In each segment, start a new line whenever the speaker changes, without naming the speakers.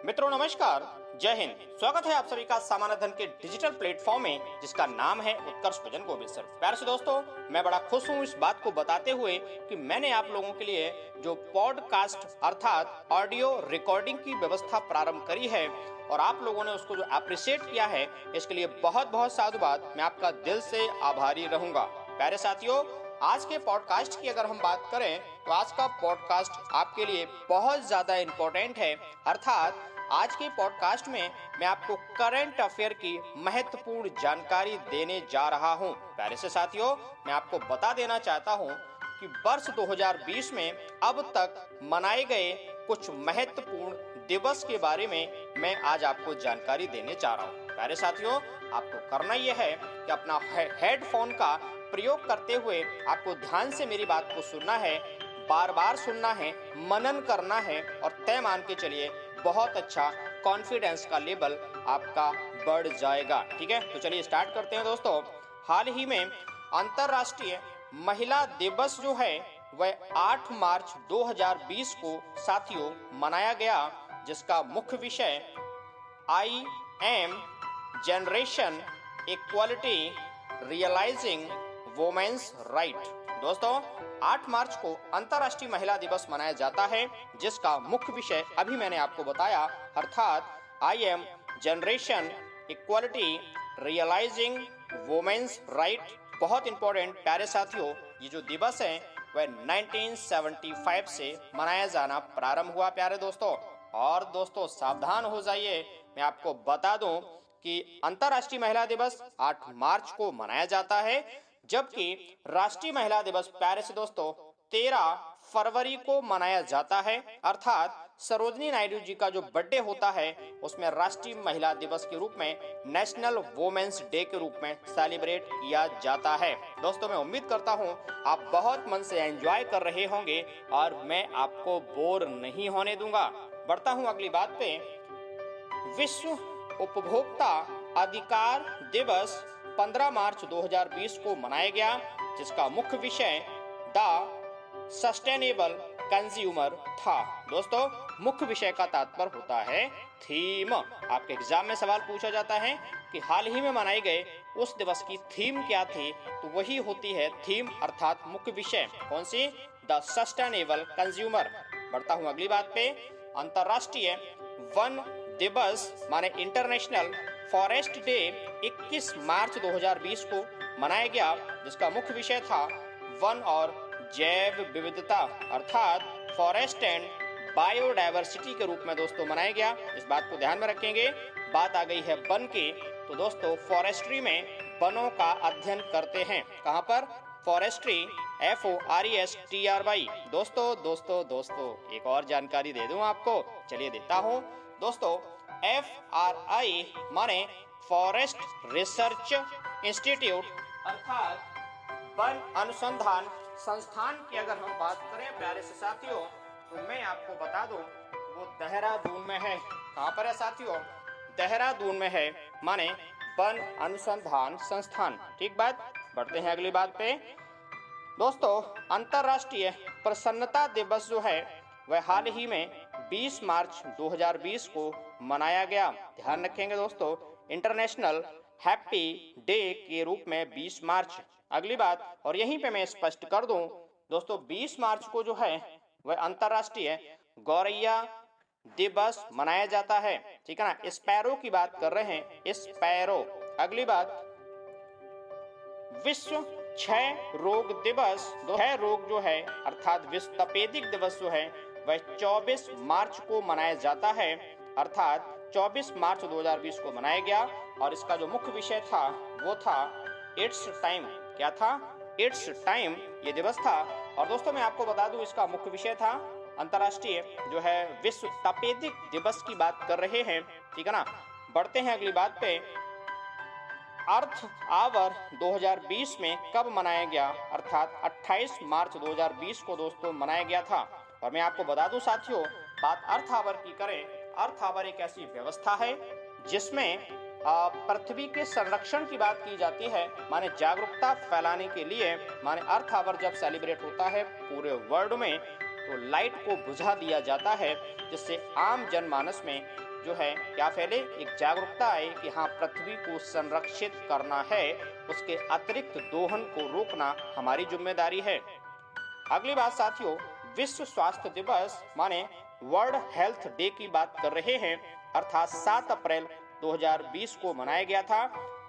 मित्रों नमस्कार, जय हिंद। स्वागत है आप सभी का सामान्य धन के डिजिटल प्लेटफॉर्म में जिसका नाम है उत्कर्ष भजन गोविंद सर। प्यारे से दोस्तों, मैं बड़ा खुश हूँ इस बात को बताते हुए कि मैंने आप लोगों के लिए जो पॉडकास्ट अर्थात ऑडियो रिकॉर्डिंग की व्यवस्था प्रारंभ करी है और आप लोगों ने उसको जो अप्रिशिएट किया है, इसके लिए बहुत बहुत साधुवाद। मैं आपका दिल से आभारी रहूंगा। प्यारे साथियों, आज के पॉडकास्ट की अगर हम बात करें तो आज का पॉडकास्ट आपके लिए बहुत ज्यादा इम्पोर्टेंट है। अर्थात आज के पॉडकास्ट में मैं आपको करंट अफेयर की महत्वपूर्ण जानकारी देने जा रहा हूं। प्यारे से साथियों, मैं आपको बता देना चाहता हूं कि वर्ष 2020 में अब तक मनाए गए कुछ महत्वपूर्ण दिवस के बारे में मैं आज आपको जानकारी देने जा रहा हूं। प्यारे साथियों, आपको करना यह है कि अपना हेडफोन का प्रयोग करते हुए आपको ध्यान से मेरी बात को सुनना है, बार बार सुनना है, मनन करना है और तय मान के चलिए बहुत अच्छा कॉन्फिडेंस का लेवल आपका बढ़ जाएगा। ठीक है, तो चलिए स्टार्ट करते हैं दोस्तों। हाल ही में अंतर्राष्ट्रीय महिला दिवस जो है वह 8 मार्च 2020 को साथियों मनाया गया, जिसका मुख्य विषय I am generation equality realising women's right. दोस्तों, 8 मार्च को अंतर्राष्ट्रीय महिला दिवस मनाया जाता है, जिसका मुख्य विषय अभी मैंने आपको बताया, अर्थात I am generation equality realising women's right. बहुत इंपॉर्टेंट प्यारे साथियों, ये जो दिवस है वह 1975 से मनाया जाना प्रारंभ हुआ प्यारे दोस्तों। और दोस्तों सावधान हो जाइए, मैं आपको बता दूं कि अंतर्राष्ट्रीय महिला दिवस 8 मार्च को मनाया जाता है, जबकि राष्ट्रीय महिला दिवस प्यारे से दोस्तों 13 फरवरी को मनाया जाता है। अर्थात सरोजनी नायडू जी का जो बर्थडे होता है उसमें राष्ट्रीय महिला दिवस के रूप में नेशनल वुमेन्स डे के रूप में सेलिब्रेट किया जाता है। दोस्तों, मैं उम्मीद करता हूं आप बहुत मन से एंजॉय कर रहे होंगे और मैं आपको बोर नहीं होने दूंगा। बढ़ता हूं अगली बात पे। विश्व उपभोक्ता अधिकार दिवस 15 मार्च 2020 को मनाया गया, जिसका मुख्य विषय द सस्टेनेबल कंज्यूमर था। दोस्तों, मुख्य विषय का तात्पर्य होता है थीम। आपके एग्जाम में सवाल पूछा जाता है कि हाल ही में मनाए गए उस दिवस की थीम क्या थी, तो वही होती है थीम अर्थात मुख्य विषय। कौन सी? The sustainable consumer. बढ़ता हूँ अगली बात पे। अंतर्राष्ट्रीय वन दिवस माने इंटरनेशनल फॉरेस्ट डे 21 मार्च 2020 को मनाया गया, जिसका मुख्य विषय था वन और जैव विविधता अर्थात फॉरेस्ट एंड बायोडायवर्सिटी के रूप में दोस्तों मनाया गया। इस बात को ध्यान में रखेंगे। बात आ गई है वन की, तो दोस्तों फॉरेस्ट्री में वनों का अध्ययन करते हैं। कहाँ पर? Forestry, FORESTRY। दोस्तों एक और जानकारी दे दूं आपको, चलिए देता हूं दोस्तों। FRI माने फॉरेस्ट रिसर्च इंस्टीट्यूट अर्थात वन अनुसंधान संस्थान की अगर हम बात करें प्यारे से साथियों, तो मैं आपको बता दूं वो देहरादून में है। कहाँ पर है साथियों? देहरादून में है, माने वन अनुसंधान संस्थान। ठीक बात। बढ़ते हैं अगली बात पे। दोस्तों, अंतर्राष्ट्रीय प्रसन्नता दिवस जो है वह हाल ही में 20 मार्च 2020 को मनाया गया। ध्यान रखेंगे दोस्तों, इंटरनेशनल हैप्पी डे के रूप में 20 मार्च। अगली बात, और यहीं पे मैं स्पष्ट कर दूं दोस्तों, 20 मार्च को जो है वह अंतर्राष्ट्रीय गौरैया दिवस मनाया जाता है। ठीक है ना, स्पैरो की बात कर रहे हैं, स्पैरो। अगली बात, विश्व क्षय रोग दिवस। क्षय रोग जो है अर्थात विश्व तपेदिक दिवस जो है वह 24 मार्च को मनाया जाता है। अर्थात 24 मार्च 2020 को मनाया गया और इसका जो मुख्य विषय था वो था इट्स टाइम। क्या था? इट्स टाइम ये दिवस था। और दोस्तों मैं आपको बता दूं इसका मुख्य विषय था अंतर्राष्ट्रीय जो है विश्व तपेदिक दिवस की बात कर रहे हैं। ठीक है ना। बढ़ते हैं अगली बात पे। अर्थ आवर 2020 में कब मनाया गया? अर्थात 28 मार्च 2020 को दोस्तों मनाया गया था। और मैं आपको बता दूं साथियों, बात अर्थ आवर की करें, अर्थ आवर एक ऐसी व्यवस्था है जिसमें पृथ्वी के संरक्षण की बात की जाती है, माने जागरूकता फैलाने के लिए। माने अर्थ आवर जब सेलिब्रेट होता है पूरे वर्ल्ड में तो लाइट को बुझा दिया जाता है, जिससे आम जनमानस में जो है क्या फैले, एक जागरूकता आए कि हाँ पृथ्वी को संरक्षित करना है, उसके अतिरिक्त दोहन को रोकना हमारी जिम्मेदारी है। अगली बात साथियों, विश्व स्वास्थ्य दिवस माने वर्ल्ड हेल्थ डे की बात कर रहे हैं, अर्थात 7 अप्रैल 2020 को मनाया गया था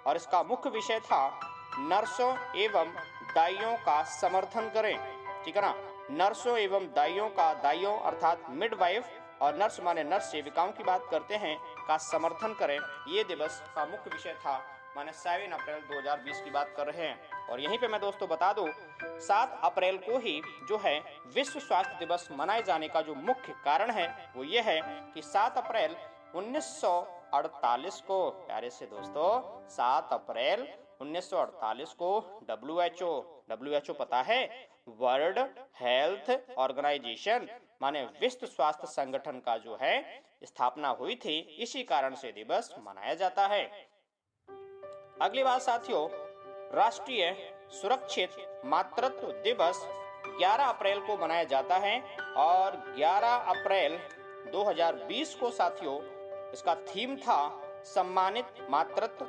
और इसका मुख्य विषय था नर्सों एवं दाइयों का समर्थन करें। ठीक है ना, नर्सों एवं दाइयों अर्थात मिडवाइफ और नर्स माने नर्स सेविकाओं की बात करते हैं का समर्थन करें, ये दिवस का मुख्य विषय था। माने 7 अप्रैल 2020 की बात कर रहे हैं। और यहीं पे मैं दोस्तों बता दूं, 7 अप्रैल को ही जो है विश्व स्वास्थ्य दिवस मनाए जाने का जो मुख्य कारण है वो ये है कि 7 अप्रैल 1948 को, प्यारे से दोस्तों 7 अप्रैल 1948 को WHO पता है, वर्ल्ड हेल्थ ऑर्गेनाइजेशन माने विश्व स्वास्थ्य संगठन का जो है स्थापना हुई थी, इसी कारण से दिवस मनाया जाता है। अगली बात साथियों, राष्ट्रीय सुरक्षित मातृत्व दिवस 11 अप्रैल को मनाया जाता है और 11 अप्रैल 2020 को साथियों इसका थीम था सम्मानित मातृत्व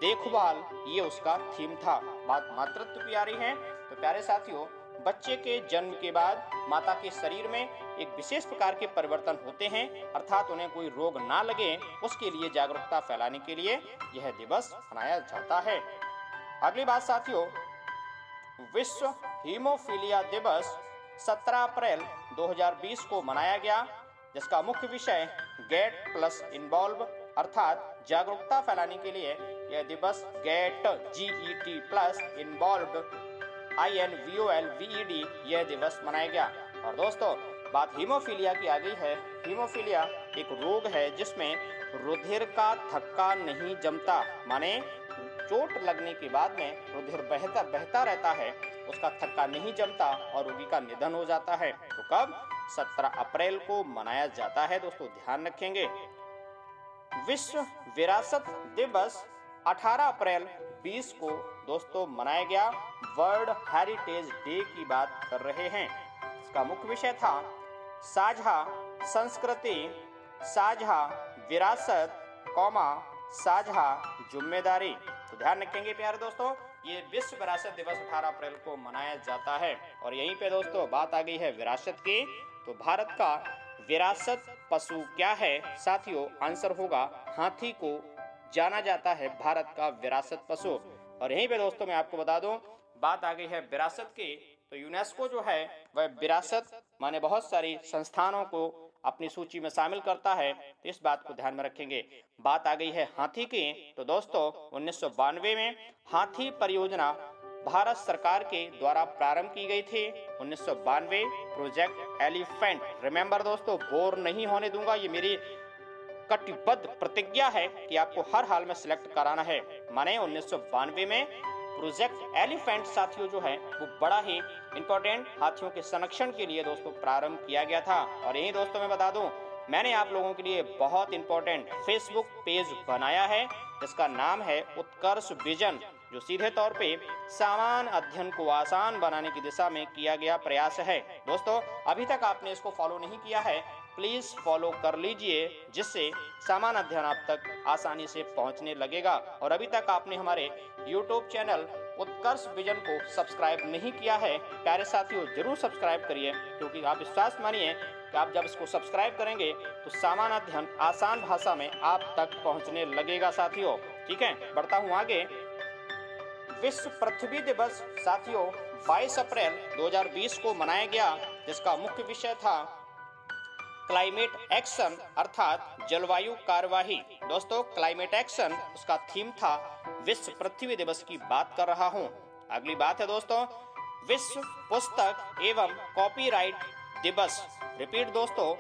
देखभाल, ये उसका थीम था। बात मातृत्व की आ रही है तो प्यारे साथियों, बच्चे के जन्म के बाद माता के शरीर में एक विशेष प्रकार के परिवर्तन होते हैं, अर्थात उन्हें कोई रोग ना लगे, उसके लिए जागरूकता फैलाने के लिए यह दिवस मनाया जाता है। अगली बात साथियों, विश्व हीमोफीलिया दिवस 17 अप्रैल 2020 को मनाया गया, जिसका मुख्य विषय गेट प्लस इन्वॉल्व अर्थात जागरूकता फैलाने के लिए यह दिवस get GET plus involve INVOLVED यह दिवस मनाया गया। और दोस्तों बात हीमोफीलिया की आ गई है। हीमोफीलिया एक रोग है जिसमें रुधिर का थक्का नहीं जमता, माने चोट लगने के बाद में रुधिर बहता रहता है, उसका थक्का नहीं जमता और रोगी का निधन हो जाता है। तो कब? 17 अप्रैल को मनाया जाता है दोस्तों, ध्यान रखेंगे। विश्व विरासत दिवस 18 अप्रैल 20 को दोस्तों मनाया गया, वर्ल्ड हेरिटेज डे की बात कर रहे हैं। इसका मुख्य विषय था साझा संस्कृति, साझा विरासत, साझा जिम्मेदारी। तो ध्यान रखेंगे प्यारे दोस्तों, ये विश्व विरासत दिवस 18 अप्रैल को मनाया जाता है। और यहीं पे दोस्तों बात आ गई है विरासत की, तो भारत का विरासत पशु क्या है साथियों? आंसर होगा हाथी को जाना जाता है भारत का विरासत पशु। और यहीं पे दोस्तों मैं आपको बता दूं, बात आ गई है विरासत की, तो यूनेस्को जो है वह विरासत माने बहुत सारी संस्थानों को अपनी सूची में शामिल करता है, तो इस बात को ध्यान में रखेंगे। बात आ गई है हाथी की, तो दोस्तों 1992 में हाथी परियोजना भारत सरकार के द्वारा प्रारंभ की गई थी। 1992 प्रोजेक्ट एलिफेंट। रिमेंबर दोस्तों, बोर नहीं होने दूंगा, ये मेरी कटिबद्ध प्रतिज्ञा है कि आपको हर हाल में सिलेक्ट कराना है। माने 1992 में प्रोजेक्ट एलिफेंट साथियों जो है वो बड़ा ही इंपॉर्टेंट हाथियों के संरक्षण के लिए दोस्तों प्रारंभ किया गया था। और यही दोस्तों मैं बता दूं, मैंने आप लोगों के लिए बहुत इंपॉर्टेंट फेसबुक पेज बनाया है जिसका नाम है उत्कर्ष विजन, जो सीधे तौर पे सामान्य अध्ययन को आसान बनाने की दिशा में किया गया प्रयास है। दोस्तों अभी तक आपने इसको फॉलो नहीं किया है, प्लीज फॉलो कर लीजिए, जिससे सामान्य अध्ययन आप तक आसानी से पहुंचने लगेगा। और अभी तक आपने हमारे YouTube चैनल उत्कर्ष विजन को सब्सक्राइब नहीं किया है, प्यारे साथियों जरूर सब्सक्राइब करिए, क्योंकि आप विश्वास मानिए कि आप जब इसको सब्सक्राइब करेंगे तो सामान्य अध्ययन आसान भाषा में आप तक पहुंचने लगेगा साथियों। ठीक है, बढ़ता हूं आगे। विश्व पृथ्वी दिवस साथियों 22 अप्रैल 2020 को मनाया गया, जिसका मुख्य विषय था क्लाइमेट एक्शन अर्थात जलवायु कार्यवाही। दोस्तों क्लाइमेट एक्शन उसका थीम था, विश्व पृथ्वी दिवस की बात कर रहा हूं। अगली बात है दोस्तों, विश्व पुस्तक एवं कॉपीराइट दिवस। रिपीट दोस्तों,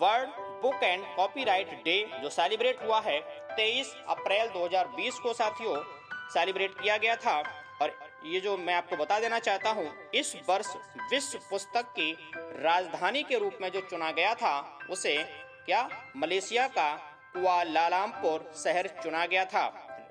world book and copyright day जो सेलिब्रेट हुआ है 23 अप्रैल 2020 को साथियों सेलिब्रेट किया गया था। और ये जो मैं आपको बता देना चाहता हूँ, इस वर्ष विश्व पुस्तक की राजधानी के रूप में जो चुना गया था उसे क्या मलेशिया का कुआलालंपुर शहर चुना गया था।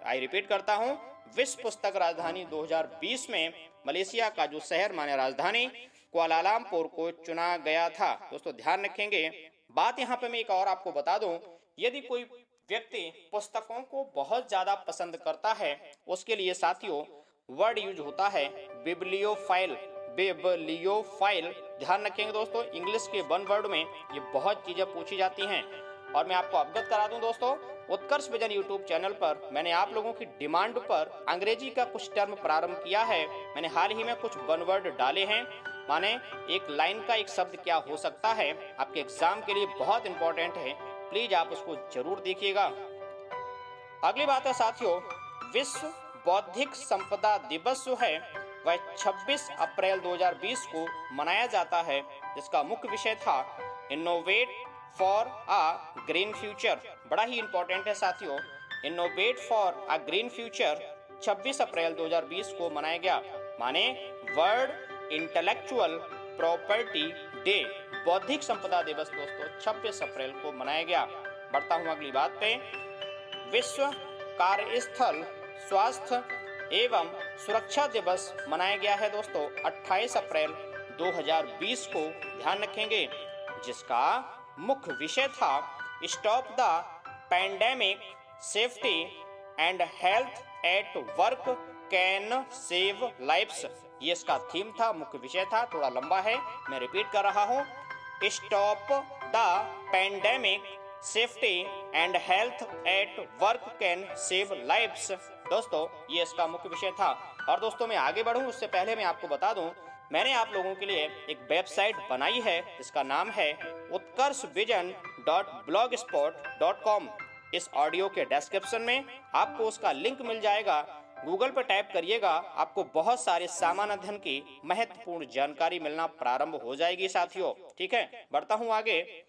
आई रिपीट करता हूँ, विश्व पुस्तक राजधानी 2020 में मलेशिया का जो शहर माने राजधानी कुआलालंपुर को चुना गया था। दोस्तों ध्यान रखेंगे, बात यहाँ पे मैं एक और आपको बता दूं, यदि कोई व्यक्ति पुस्तकों को बहुत ज्यादा पसंद करता है, उसके लिए साथियों वर्ड यूज होता है बिब्लियोफाइल। बिब्लियोफाइल, ध्यान रखेंगे दोस्तों, इंग्लिश के वन वर्ड में ये बहुत चीजें पूछी जाती हैं। और मैं आपको अवगत करा दूं दोस्तों, उत्कर्ष विजन यूट्यूब चैनल पर मैंने आप लोगों की डिमांड पर अंग्रेजी का कुछ टर्म प्रारंभ किया है। मैंने हाल ही में कुछ वन वर्ड डाले हैं, माने एक लाइन का एक शब्द क्या हो सकता है, आपके एग्जाम के लिए बहुत इंपॉर्टेंट है, प्लीज आप उसको जरूर देखिएगा। अगली बात है साथियों, विश्व बौद्धिक संपदा दिवस जो है वह 26 अप्रैल 2020 को मनाया जाता है, जिसका मुख्य विषय था innovate for a green future. बड़ा ही इंपॉर्टेंट है साथियों, innovate for a green future 26 अप्रैल 2020 को मनाया गया, माने वर्ल्ड इंटेलेक्चुअल प्रॉपर्टी डे, बौद्धिक संपदा दिवस दोस्तों 26 अप्रैल को मनाया गया। बढ़ता हूं अगली बात पे, विश्व कार्यस्थल स्वास्थ्य एवं सुरक्षा दिवस मनाया गया है दोस्तों 28 अप्रैल 2020 को, ध्यान रखेंगे, जिसका मुख्य विषय था stop the pandemic, safety and health at work can save lives. ये इसका थीम था, मुख्य विषय था, थोड़ा लंबा है, मैं रिपीट कर रहा हूँ, stop the pandemic, safety and health at work can save lives. दोस्तों ये इसका मुख्य विषय था। और दोस्तों मैं आगे बढ़ूं उससे पहले मैं आपको बता दूं, मैंने आप लोगों के लिए एक वेबसाइट बनाई है, इसका नाम है utkarshvision.blogspot.com। इस ऑडियो के डिस्क्रिप्शन में आपको उसका लिंक मिल जाएगा, गूगल पर टाइप करिएगा, आपको बहुत सारे सामान्य अध्ययन की महत्वपूर्ण जानकारी मिलना प्रारंभ हो जाएगी साथियों। ठीक है, बढ़ता हूं आगे।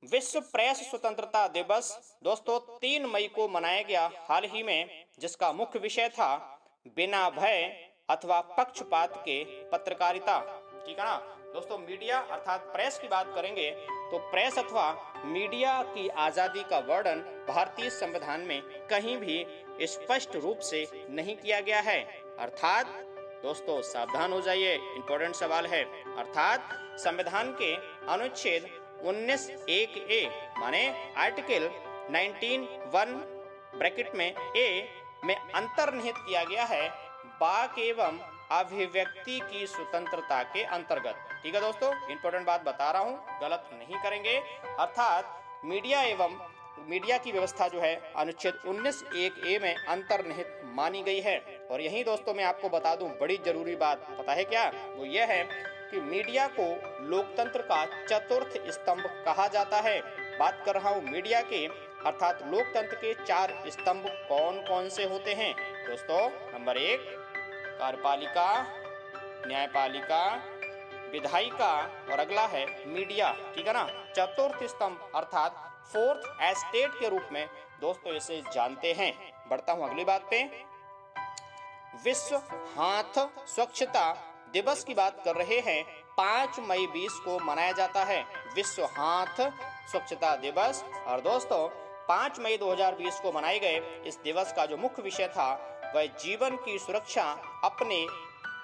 विश्व प्रेस स्वतंत्रता दिवस दोस्तों 3 मई को मनाया गया हाल ही में, जिसका मुख्य विषय था बिना भय अथवा पक्षपात के पत्रकारिता। ठीक है ना दोस्तों, मीडिया अर्थात प्रेस की बात करेंगे तो प्रेस अथवा मीडिया की आजादी का वर्णन भारतीय संविधान में कहीं भी स्पष्ट रूप से नहीं किया गया है। अर्थात दोस्तों सावधान हो जाइए, इंपॉर्टेंट सवाल है, अर्थात संविधान के अनुच्छेद 19(1)(a) माने आर्टिकल 19(1) ब्रैकेट में ए में अंतर्निहित किया गया है वाक एवं अभिव्यक्ति की स्वतंत्रता के अंतर्गत। ठीक है दोस्तों, इंपॉर्टेंट बात बता रहा हूँ, गलत नहीं करेंगे। अर्थात मीडिया की व्यवस्था जो है अनुच्छेद 19(1)(a) में अंतर्निहित मानी गई है। और यही दोस्तों मैं आपको बता दूं, बड़ी जरूरी बात पता है क्या, वो ये है कि मीडिया को लोकतंत्र का चतुर्थ स्तंभ कहा जाता है। बात कर रहा हूँ मीडिया के, अर्थात लोकतंत्र के 4 स्तंभ कौन कौन से होते हैं दोस्तों। नंबर 1 कार्यपालिका, न्यायपालिका, विधायिका और अगला है मीडिया। ठीक है ना, चतुर्थ स्तंभ अर्थात फोर्थ एस्टेट के रूप में दोस्तों इसे जानते हैं। बढ़ता हूं अगली बात पे, विश्व हाथ स्वच्छता दिवस की बात कर रहे हैं, 5 मई 20 को मनाया जाता है विश्व हाथ स्वच्छता दिवस। और दोस्तों 5 मई 2020 को मनाए गए इस दिवस का जो मुख्य विषय था वह जीवन की सुरक्षा, अपने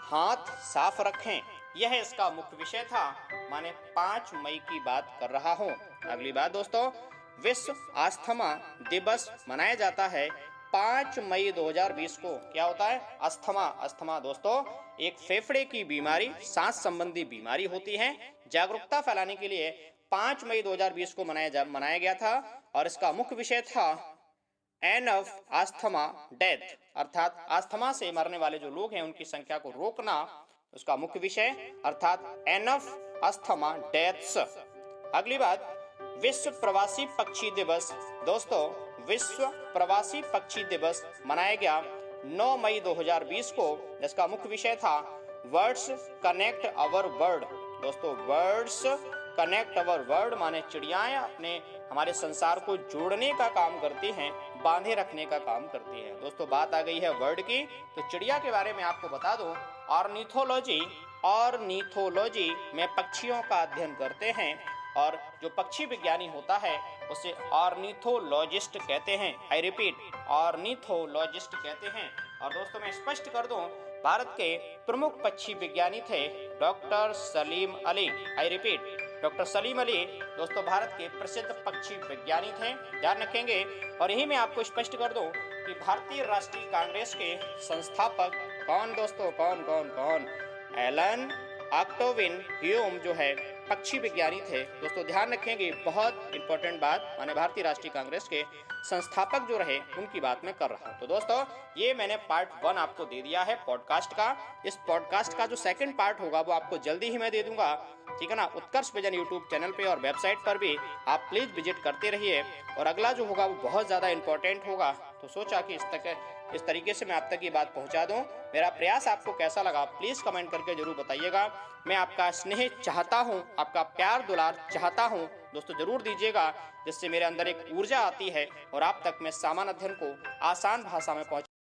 हाथ साफ रखें, यह इसका मुख्य विषय था, माने 5 मई की बात कर रहा हूं। अगली बात दोस्तों, विश्व अस्थमा दिवस मनाया जाता है 5 मई 2020 को। क्या होता है अस्थमा? अस्थमा दोस्तों एक फेफड़े की बीमारी, सांस संबंधी बीमारी होती है। जागरूकता फैलाने के लिए 5 मई 2020 को मनाया गया था और इसका मुख्य विषय था एंड ऑफ अस्थमा डेथ, अर्थात अस्थमा से मरने वाले जो लोग हैं उनकी संख्या को रोकना, उसका मुख्य विषय अर्थात एंड ऑफ अस्थमा डेथ्स। अगली बात, विश्व प्रवासी पक्षी दिवस। दोस्तों विश्व प्रवासी पक्षी दिवस मनाया गया 9 मई 2020 को, जिसका मुख्य विषय था वर्ड्स कनेक्ट अवर वर्ल्ड। दोस्तों वर्ड्स कनेक्ट अवर वर्ल्ड माने चिड़ियाएं अपने हमारे संसार को जोड़ने का काम करती हैं, बांधे रखने का काम करती है। दोस्तों बात आ गई है वर्ड की, तो चिड़िया के बारे में आपको बता दूं, ऑर्निथोलॉजी में पक्षियों का अध्ययन करते हैं और जो पक्षी विज्ञानी होता है उसे ऑर्निथोलॉजिस्ट कहते हैं। आई रिपीट, ऑर्निथोलॉजिस्ट कहते हैं। और दोस्तों मैं स्पष्ट कर दूं, भारत के प्रमुख पक्षी विज्ञानी थे doctor Salim Ali. I repeat, doctor Salim Ali दोस्तों भारत के प्रसिद्ध पक्षी वैज्ञानिक हैं, ध्यान रखेंगे। और यही मैं आपको स्पष्ट कर दूं कि भारतीय राष्ट्रीय कांग्रेस के संस्थापक कौन दोस्तों, कौन कौन कौन, एलन ऑक्टेवियन ह्यूम जो है पक्षी विज्ञानी थे दोस्तों, ध्यान रखेंगे। बहुत इंपॉर्टेंट बात, माने भारतीय राष्ट्रीय कांग्रेस के संस्थापक जो रहे उनकी बात मैं कर रहा हूं। तो दोस्तों ये मैंने पार्ट 1 आपको दे दिया है पॉडकास्ट का। इस पॉडकास्ट का जो सेकंड पार्ट होगा वो आपको जल्दी ही मैं दे दूंगा, ठीक है ना। उत्कर्ष विजन यूट्यूब चैनल पे और वेबसाइट पर भी आप प्लीज विजिट करते रहिए। और अगला जो होगा वो बहुत ज्यादा इंपॉर्टेंट होगा, तो सोचा कि इस तरीके से मैं आप तक ये बात पहुंचा दूं। मेरा प्रयास आपको कैसा लगा प्लीज कमेंट करके जरूर बताइएगा। मैं आपका स्नेह चाहता हूं, आपका प्यार दुलार चाहता हूं दोस्तों, जरूर दीजिएगा, जिससे मेरे अंदर एक ऊर्जा आती है और आप तक मैं सामान्य अध्ययन को आसान भाषा में पहुंचा